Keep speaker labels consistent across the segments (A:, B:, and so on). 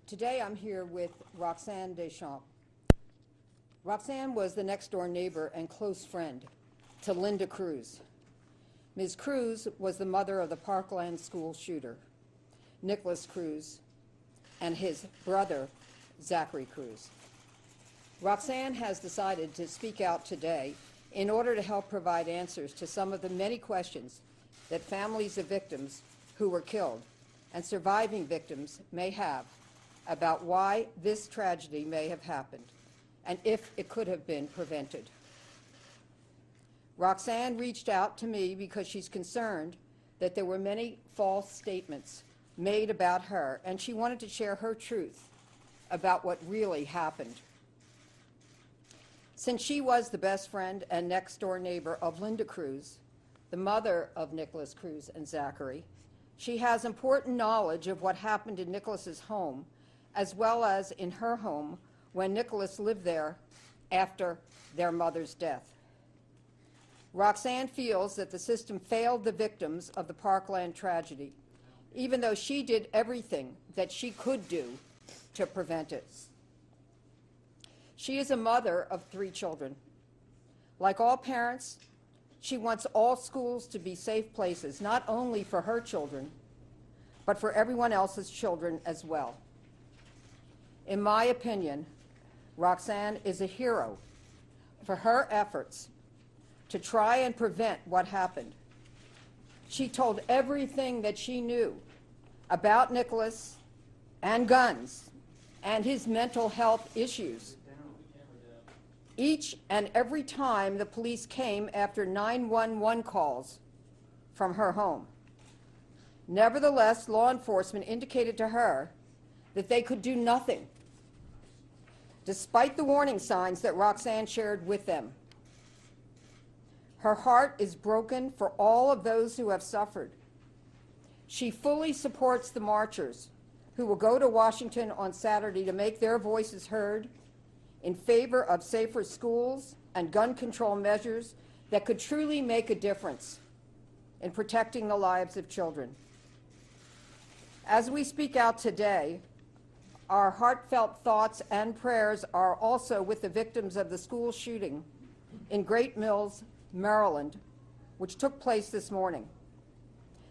A: Today I'm here with Rocxanne Deschamps. Rocxanne was the next-door neighbor and close friend to Linda Cruz. Ms. Cruz was the mother of the Parkland school shooter, Nikolas Cruz, and his brother, Zachary Cruz. Rocxanne has decided to speak out today in order to help provide answers to some of the many questions that families of victims who were killed and surviving victims may have about why this tragedy may have happened and if it could have been prevented. Rocxanne reached out to me because she's concerned that there were many false statements made about her, and she wanted to share her truth about what really happened. Since she was the best friend and next-door neighbor of Linda Cruz, the mother of Nikolas Cruz and Zachary, she has important knowledge of what happened in Nikolas's home, as well as in her home when Nikolas lived there after their mother's death. Rocxanne feels that the system failed the victims of the Parkland tragedy, even though she did everything that she could do to prevent it. She is a mother of 3 children. Like all parents, she wants all schools to be safe places, not only for her children, but for everyone else's children as well. In my opinion, Rocxanne is a hero for her efforts to try and prevent what happened. She told everything that she knew about Nikolas and guns and his mental health issues. Each and every time the police came after 911 calls from her home. Nevertheless, law enforcement indicated to her that they could do nothing, despite the warning signs that Rocxanne shared with them. Her heart is broken for all of those who have suffered. She fully supports the marchers who will go to Washington on Saturday to make their voices heard in favor of safer schools and gun control measures that could truly make a difference in protecting the lives of children. As we speak out today, our heartfelt thoughts and prayers are also with the victims of the school shooting in Great Mills, Maryland, which took place this morning.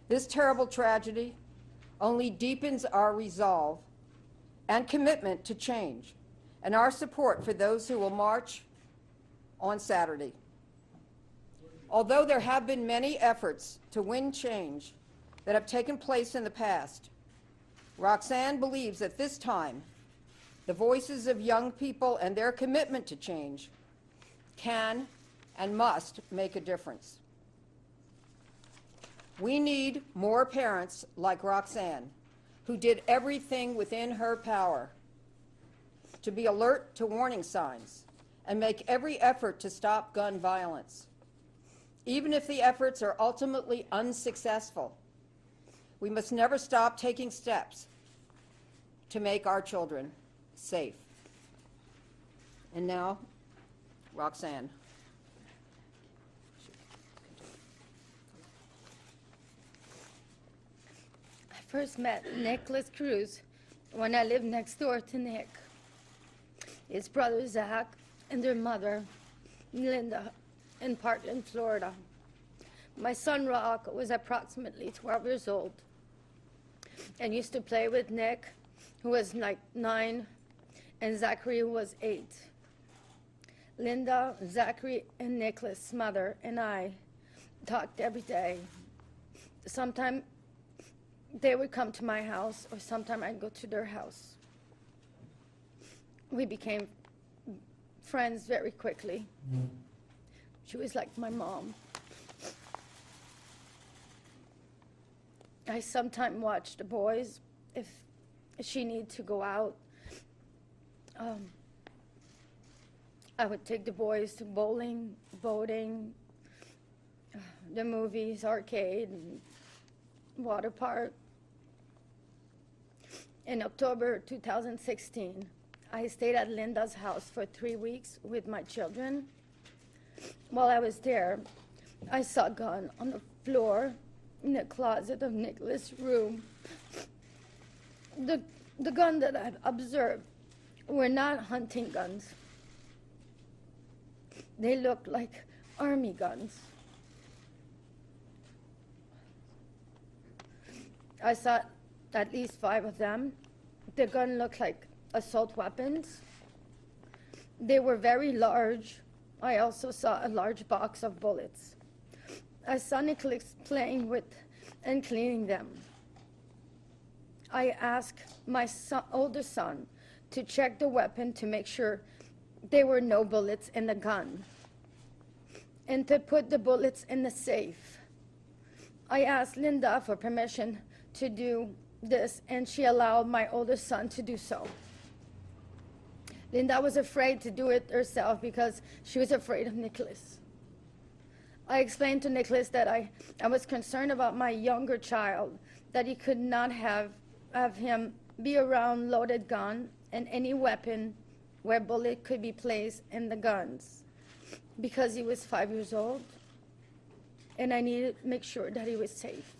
A: This terrible tragedy only deepens our resolve and commitment to change and our support for those who will march on Saturday. Although there have been many efforts to win change that have taken place in the past, Rocxanne believes that this time the voices of young people and their commitment to change can and must make a difference. We need more parents like Rocxanne, who did everything within her power to be alert to warning signs and make every effort to stop gun violence. Even if the efforts are ultimately unsuccessful, we must never stop taking steps to make our children safe. And now, Rocxanne.
B: I first met Nikolas Cruz when I lived next door to Nick, his brother Zach, and their mother, Linda, in Parkland, Florida. My son Rock was approximately 12 years old and used to play with Nick, who was like 9, and Zachary, who was 8. Linda, Zachary, and Nikolas' mother and I talked every day. Sometimes they would come to my house, or sometimes I'd go to their house. We became friends very quickly. She was like my mom. I sometimes watch the boys if she needs to go out. I would take the boys to bowling, boating, the movies, arcade, and water park. In October 2016, I stayed at Linda's house for 3 weeks with my children. While I was there, I saw a gun on the floor in the closet of Nikolas' room. The The gun that I've observed were not hunting guns. They looked like army guns. I saw at least 5 of them. The gun looked like assault weapons. They were very large. I also saw a large box of bullets. I saw Nikolas playing with and cleaning them. I asked my older son to check the weapon to make sure there were no bullets in the gun and to put the bullets in the safe. I asked Linda for permission to do this, and she allowed my older son to do so. Linda was afraid to do it herself because she was afraid of Nikolas. I explained to Nikolas that I was concerned about my younger child, that he could not have him be around loaded gun and any weapon where bullet could be placed in the guns, because he was 5 years old, and I needed to make sure that he was safe.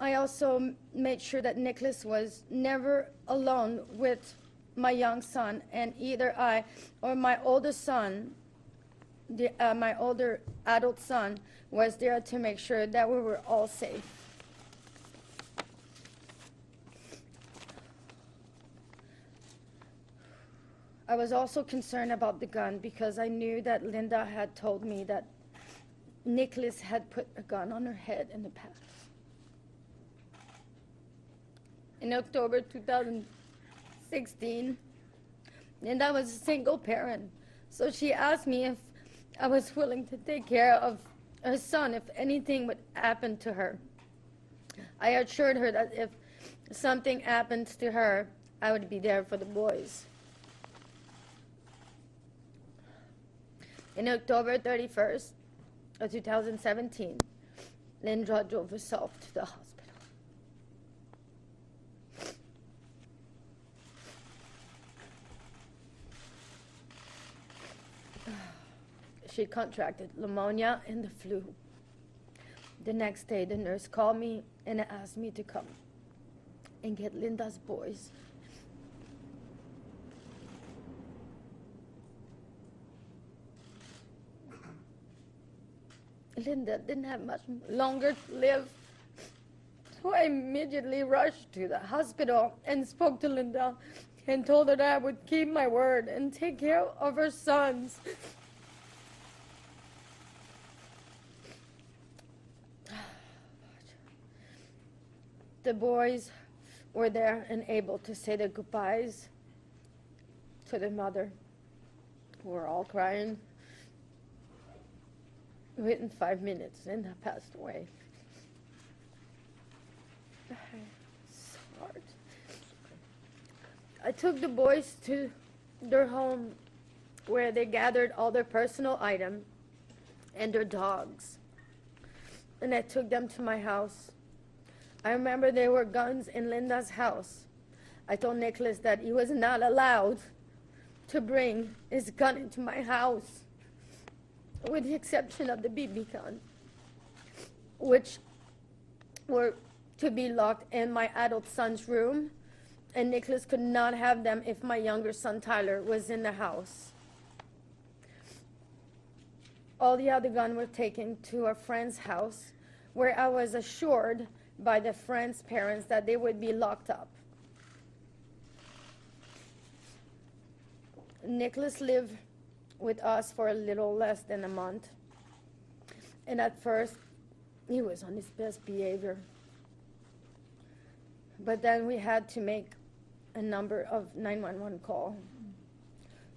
B: I also made sure that Nikolas was never alone with my young son, and either I or my older son, my older adult son, was there to make sure that we were all safe. I was also concerned about the gun because I knew that Linda had told me that Nikolas had put a gun on her head in the past. In October 2016, Linda was a single parent, so she asked me if I was willing to take care of her son if anything would happen to her. I assured her that if something happens to her, I would be there for the boys. In October 31st of 2017, Linda drove herself to the hospital. She contracted pneumonia and the flu. The next day, the nurse called me and asked me to come and get Linda's boys. Linda didn't have much longer to live, so I immediately rushed to the hospital and spoke to Linda and told her that I would keep my word and take care of her sons. The boys were there and able to say their goodbyes to their mother. We were all crying. Within 5 minutes, Linda passed away. It's hard. I took the boys to their home where they gathered all their personal items and their dogs. And I took them to my house. I remember there were guns in Linda's house. I told Nikolas that he was not allowed to bring his gun into my house, with the exception of the BB gun, which were to be locked in my adult son's room, and Nikolas could not have them if my younger son Tyler was in the house. All the other guns were taken to a friend's house, where I was assured by the friend's parents that they would be locked up. Nikolas lived with us for a little less than a month. And at first, he was on his best behavior. But then we had to make a number of 911 calls.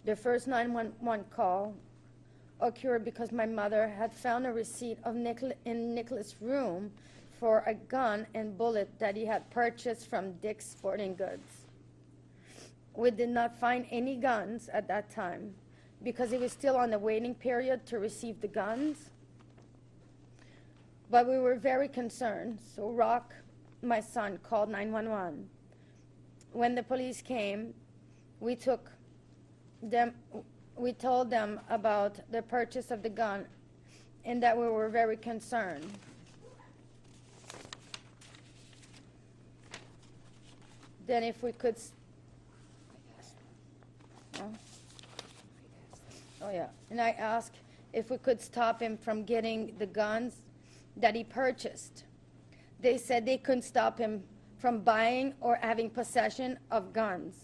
B: The first 911 call occurred because my mother had found a receipt of in Nikolas' room for a gun and bullet that he had purchased from Dick's Sporting Goods. We did not find any guns at that time because he was still on the waiting period to receive the guns. But we were very concerned, so Rock, my son, called 911. When the police came, we told them about the purchase of the gun and that we were very concerned. then if we could, and I asked if we could stop him from getting the guns that he purchased. They said they couldn't stop him from buying or having possession of guns.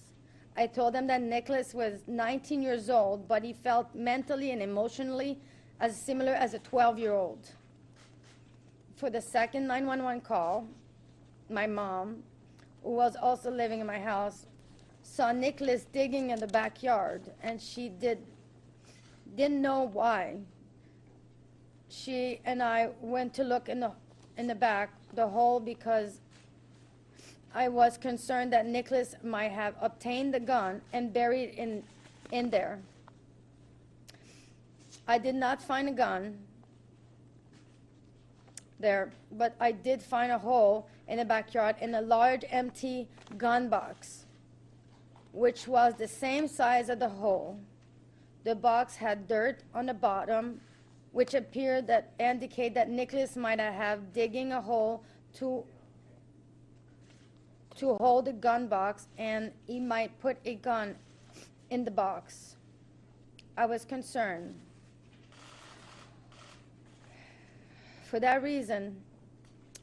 B: I told them that Nikolas was 19 years old, but he felt mentally and emotionally as similar as a 12-year-old. For the second 911 call, my mom, who was also living in my house, saw Nikolas digging in the backyard, and she didn't know why. She and I went to look in the back, the hole, because I was concerned that Nikolas might have obtained the gun and buried it in there. I did not find a gun there, but I did find a hole in the backyard in a large empty gun box, which was the same size as the hole. The box had dirt on the bottom, which appeared that indicate that Nikolas might have digging a hole to hold the gun box, and he might put a gun in the box. I was concerned. For that reason,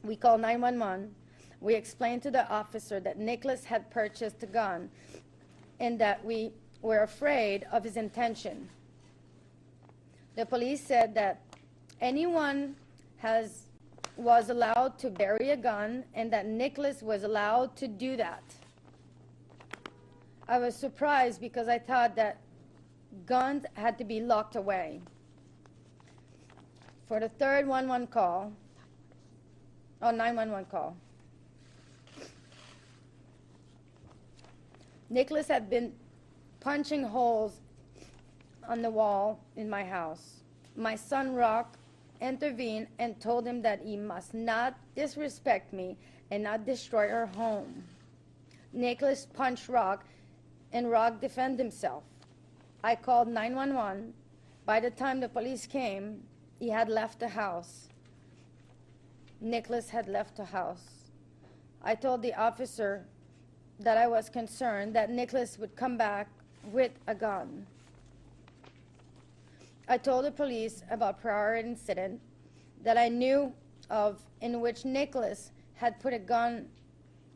B: we called 911. We explained to the officer that Nikolas had purchased a gun and that we were afraid of his intention. The police said that anyone was allowed to bury a gun and that Nikolas was allowed to do that. I was surprised because I thought that guns had to be locked away. For the third 911 call, Nikolas had been punching holes on the wall in my house. My son Rock intervened and told him that he must not disrespect me and not destroy our home. Nikolas punched Rock, and Rock defended himself. I called 911. By the time the police came, he had left the house. Nikolas had left the house. I told the officer that I was concerned that Nikolas would come back with a gun. I told the police about prior incident that I knew of in which Nikolas had put a gun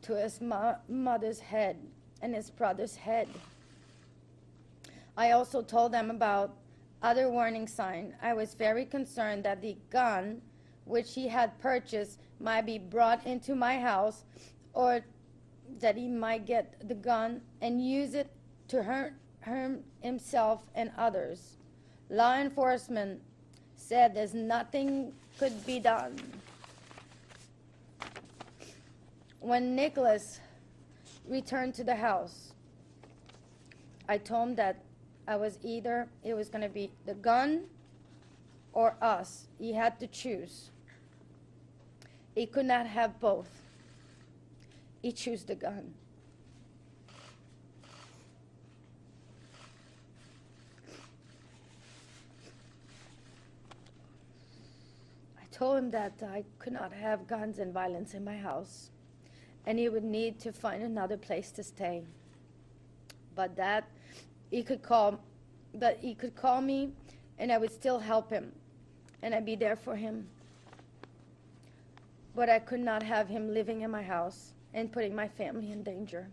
B: to his mother's head and his brother's head. I also told them about other warning signs. I was very concerned that the gun which he had purchased might be brought into my house, or that he might get the gun and use it to hurt himself and others. Law enforcement said there's nothing could be done. When Nikolas returned to the house, I told him that it was going to be the gun or us. He had to choose. He could not have both. He chose the gun. I told him that I could not have guns and violence in my house, and he would need to find another place to stay. But that he could call me, and I would still help him, and I'd be there for him. But I could not have him living in my house and putting my family in danger.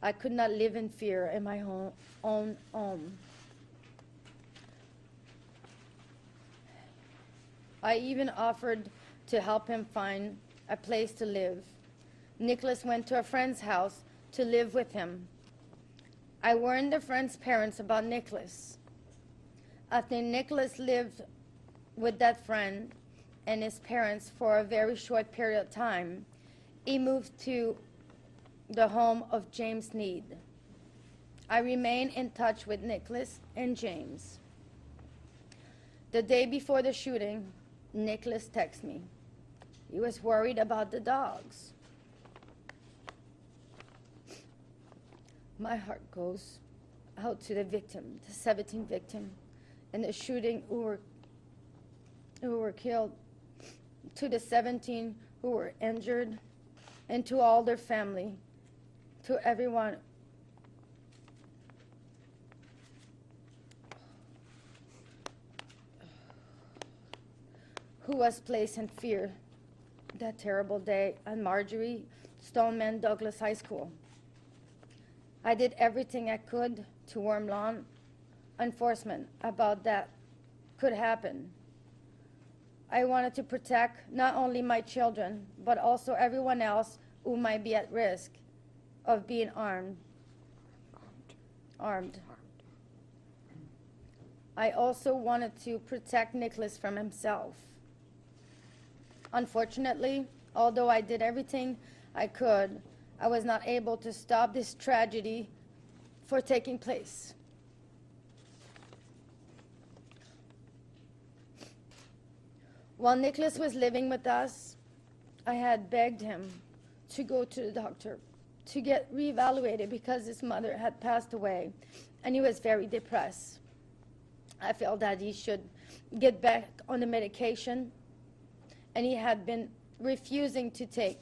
B: I could not live in fear in my own home. I even offered to help him find a place to live. Nikolas went to a friend's house to live with him. I warned the friend's parents about Nikolas. After Nikolas lived with that friend and his parents for a very short period of time, he moved to the home of James Need. I remain in touch with Nikolas and James. The day before the shooting, Nikolas texted me. He was worried about the dogs. My heart goes out to the victim, the 17th victim, and the shooting who were killed to the 17 who were injured, and to all their family, to everyone who was placed in fear that terrible day at Marjorie Stoneman Douglas High School. I did everything I could to warn law enforcement about that could happen. I wanted to protect not only my children, but also everyone else who might be at risk of being armed. I also wanted to protect Nikolas from himself. Unfortunately, although I did everything I could, I was not able to stop this tragedy from taking place. While Nikolas was living with us, I had begged him to go to the doctor to get reevaluated because his mother had passed away and he was very depressed. I felt that he should get back on the medication, and he had been refusing to take,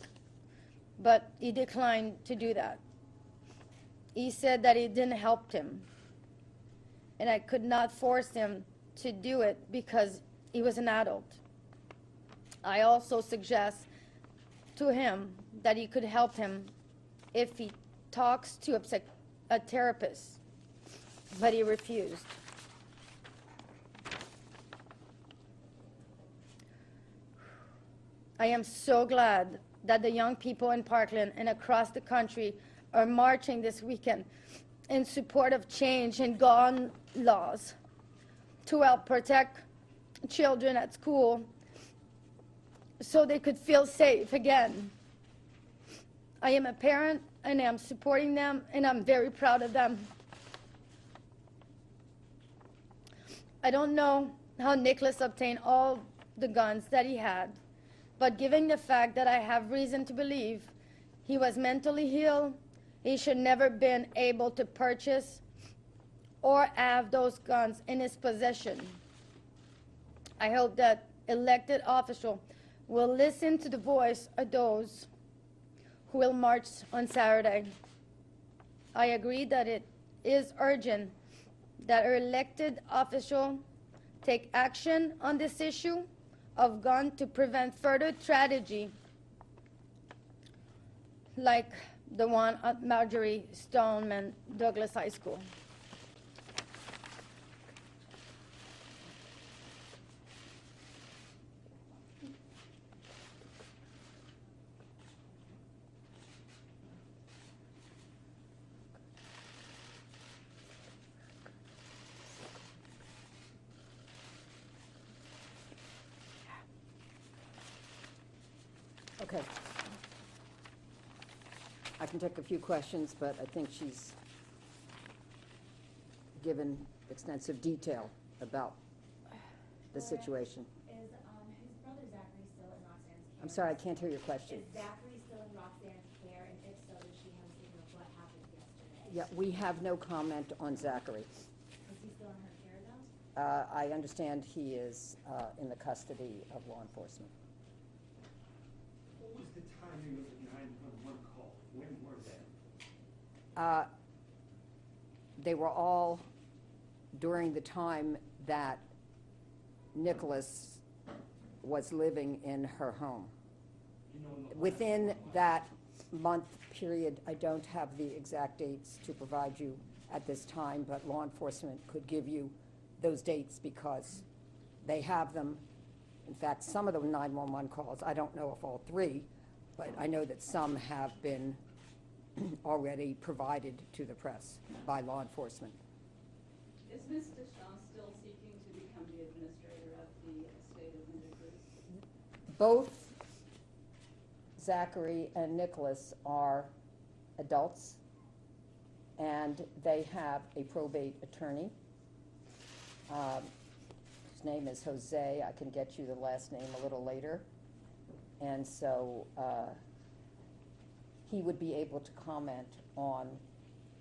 B: but he declined to do that. He said that it didn't help him, and I could not force him to do it because he was an adult. I also suggest to him that he could help him if he talks to a therapist, but he refused. I am so glad that the young people in Parkland and across the country are marching this weekend in support of change in gun laws to help protect children at school so they could feel safe again. I am a parent and I'm supporting them, and I'm very proud of them. I don't know how Nikolas obtained all the guns that he had, but given the fact that I have reason to believe he was mentally ill, he should never been able to purchase or have those guns in his possession. I hope that elected officials will listen to the voice of those who will march on Saturday. I agree that it is urgent that our elected officials take action on this issue of gun to prevent further tragedy like the one at Marjorie Stoneman Douglas High School.
A: Okay. I can take a few questions, but I think she's given extensive detail about the situation.
C: Is his brother Zachary still in Rocxanne's care?
A: I'm sorry, I can't hear your question.
C: Is Zachary still in Rocxanne's care, and if so, does she have a statement of what happened yesterday?
A: Yeah, we have no comment on Zachary.
C: Is he still in her care, though?
A: I understand he is in the custody of law enforcement.
D: What was the timing of the 911 call? When were they?
A: They were all during the time that Nikolas was living in her home.
D: You know, in the
A: Within
D: last
A: that month period, I don't have the exact dates to provide you at this time, but law enforcement could give you those dates because they have them. In fact, some of the 911 calls, I don't know if all three, but I know that some have been already provided to the press by law enforcement.
E: Is Ms. Deschamps still seeking to become the administrator of the estate of Nikolas Cruz?
A: Both Zachary and Nikolas are adults, and they have a probate attorney. His name is Jose. I can get you the last name a little later. And so he would be able to comment on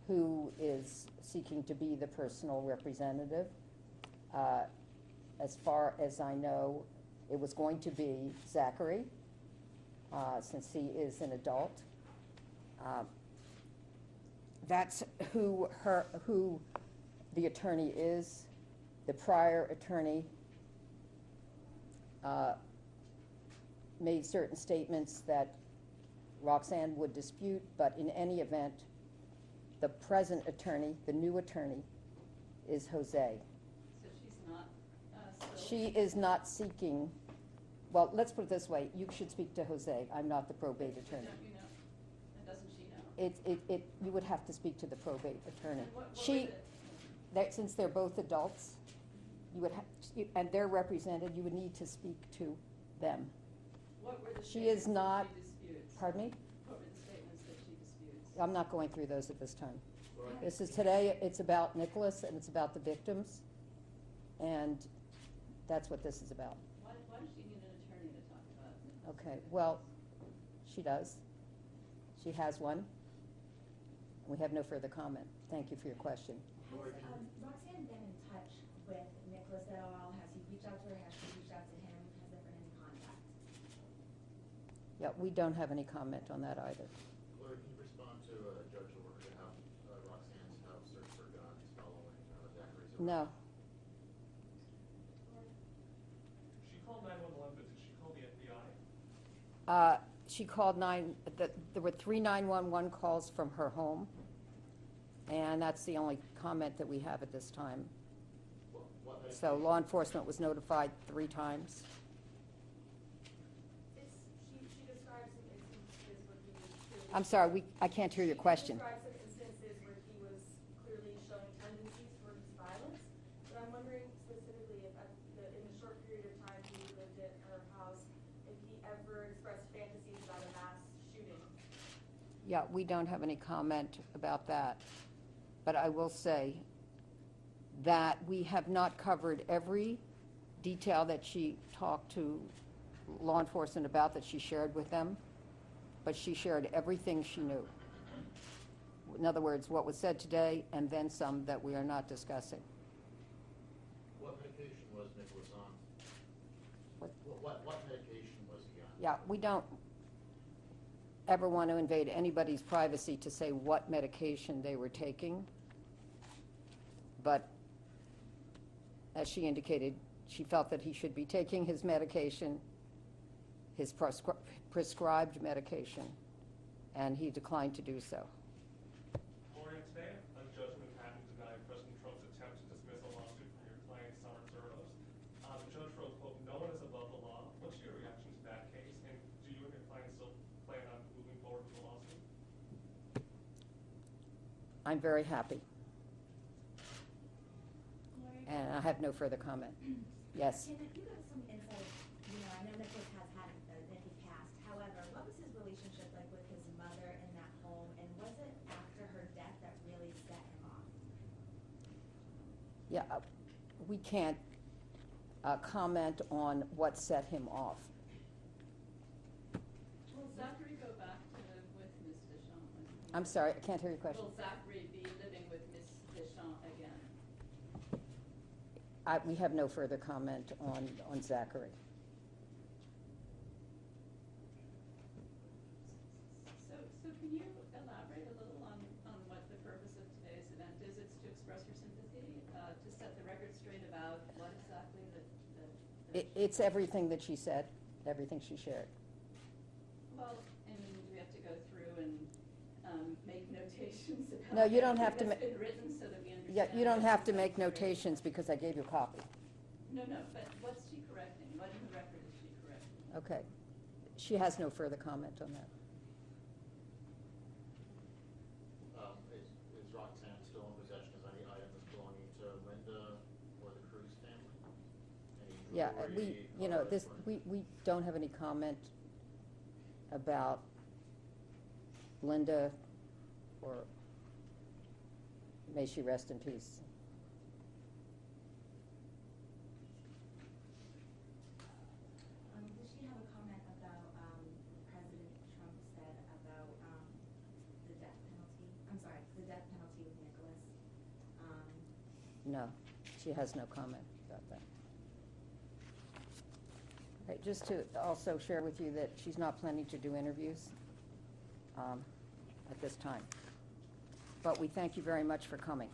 A: who is seeking to be the personal representative. As far as I know, It was going to be Zachary, since he is an adult. That's who the attorney is. The prior attorney made certain statements that Rocxanne would dispute, but in any event, the present attorney, the new attorney, is Jose.
E: So she's not, still?
A: She is not seeking, well, let's put it this way, you should speak to Jose. I'm not the probate attorney.
E: Don't you know? And doesn't she know?
A: You would have to speak to the probate attorney.
E: And what was
A: She,
E: it?
A: since they're both adults, you would have, and they're represented, you would need to speak to them.
E: What were the
A: She
E: statements
A: is not,
E: that she disputes?
A: pardon me?
E: What were the statements that she disputes?
A: I'm not going through those at this time. This is today, it's about Nikolas and it's about the victims, and that's what this is about.
E: Why does she need an attorney to talk about it?
A: Okay, well, she does. She has one. We have no further comment. Thank you for your question.
C: Has Rocxanne been in touch with Nikolas at all? Has he reached out to her? Has she reached out to him? Has there been any contact?
A: Yeah, we don't have any comment on that either.
F: Lori, can you respond to a judge order to have Roxanne's house search for guns following Zachary's arrest?
A: No.
D: She called 911, but did she call the FBI?
A: She called there were 3 911 calls from her home, and that's the only comment that we have at this time.
F: What
A: So law enforcement was notified 3 times.
G: She describes some instances where he was clearly.
A: I'm sorry, I can't hear your question.
G: She describes some instances where he was clearly showing tendencies towards violence, but I'm wondering specifically if in the short period of time he lived at her house, if he ever expressed fantasies about a mass shooting.
A: Yeah, we don't have any comment about that. But I will say that we have not covered every detail that she talked to law enforcement about, that she shared with them, but she shared everything she knew. In other words, what was said today, and then some that we are not discussing.
F: What medication was Nikolas on?
A: What?
F: What medication was he on?
A: Yeah, we don't ever want to invade anybody's privacy to say what medication they were taking. But as she indicated, she felt that he should be taking his medication, his prescribed medication, and he declined to do so.
H: Gloria, today, a judge in Manhattan denied President Trump's attempt to dismiss a lawsuit from your client, Summer Zerlos. The judge wrote, quote, "No one is above the law." What's your reaction to that case, and do you and your client still plan on moving forward with the lawsuit?
A: I'm very happy,
C: Lori,
A: and I have no further comment. Yes?
C: can you give us some insight? I know Nikolas has had that he passed. However, what was his relationship like with his mother in that home, and was it after her death that really set him off?
A: Yeah, we can't comment on what set him off.
E: Will Zachary go back to live with Ms. Deschamps?
A: I'm sorry, I can't hear your question.
E: Will Zachary be living with Ms. Deschamps again?
A: We have no further comment on Zachary.
E: So can you elaborate a little on what the purpose of today's event is? It's to express your sympathy, to set the record straight about what exactly
A: It's everything that she said, everything she shared.
E: Well, and we have to go through and make notations about.
A: No, you don't have to
E: everything
A: ma-
E: that's been written so that we understand.
A: Yeah, you don't
E: what
A: have to
E: the
A: make
E: record is.
A: notations because I gave you a copy.
E: No, but what's she correcting? What in the record is she correcting?
A: Okay. She has no further comment on that.
F: Is Roxanne still in possession of any items belonging to Linda or the Cruz family? Any
A: Yeah,
F: jewelry,
A: we don't have any comment about Linda, or may she rest in peace.
C: Does she have a comment about President Trump said about the death penalty? I'm sorry, the death penalty with Nikolas.
A: No, she has no comment about that. Okay, just to also share with you that she's not planning to do interviews at this time. But we thank you very much for coming.